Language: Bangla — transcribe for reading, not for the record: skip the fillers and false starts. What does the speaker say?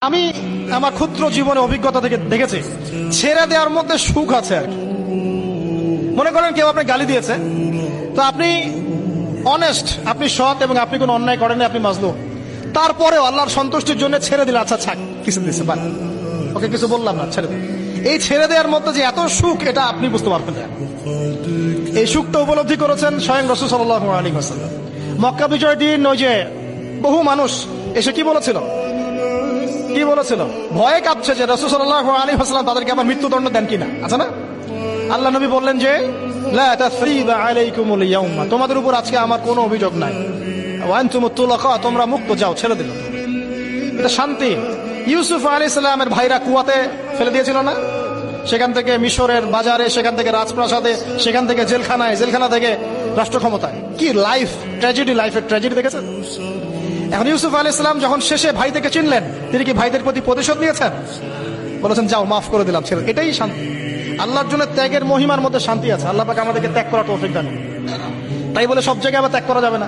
আমি আমার ক্ষুদ্র জীবনে অভিজ্ঞতা থেকে দেখেছি ছেড়ে দেওয়ার মধ্যে সুখ আছে আর কি। মনে করেন কেউ আপনি গালি দিয়েছে, তো আপনি অনেস্ট, আপনি সৎ এবং আপনি কোনো অন্যায় করেন, আপনি মাজলুম, তারপরেও আল্লাহর সন্তুষ্টির জন্য ছেড়ে দিলে, আচ্ছা ছাক, কিছু দিচ্ছে পারে, ওকে কিছু বললাম না, ছেড়ে দিন। এই ছেড়ে দেওয়ার মধ্যে যে এত সুখ, এটা আপনি বুঝতে পারবেন না। এই সুখটা উপলব্ধি করেছেন স্বয়ং রাসূল সাল্লাল্লাহু আলাইহি ওয়াসাল্লাম। মক্কা বিজয়ের দিন ওই যে বহু মানুষ এসে কি বলেছিল, ভয়ে কাঁপছে যে রাসূল সাল্লাল্লাহু আলাইহি ওয়াসাল্লাম তাদেরকে আবার মৃত্যুদণ্ড দেন কিনা, আছে না? আল্লাহ নবী বললেন যে লা তাসরিবা আলাইকুমুল ইয়াউমা, তোমাদের উপর আজকে আমার কোনো অভিযোগ নাই, ওয়া আনতুমুত তুলাকা, তোমরা মুক্ত, যাও, ছেড়ে দিল। এটা শান্তি। ইউসুফ আলাইহিস সালামের ভাইরা কুয়াতে ফেলে দিয়েছিল না, সেখান থেকে মিশরের বাজারে, সেখান থেকে রাজপ্রাসাদে, সেখান থেকে জেলখানায়, জেলখানা থেকে রাষ্ট্র ক্ষমতায়। কি লাইফ ট্র্যাজেডি, লাইফের ট্র্যাজেডি দেখেছেন? এখন ইউসুফ আলাইহিস সালাম যখন শেষে ভাই থেকে চিনলেন, তিনি কি ভাইদের প্রতি প্রতিশোধ নিয়েছেন? বলেছেন যাও, মাফ করে দিলাম, ছেড়ে। এটাই শান্তি। আল্লাহর জন্য ত্যাগের মহিমার মধ্যে শান্তি আছে। আল্লাহ পাক আমাদেরকে ত্যাগ করার তৌফিক দান। তাই বলে সব জায়গায় আবার ত্যাগ করা যাবে না।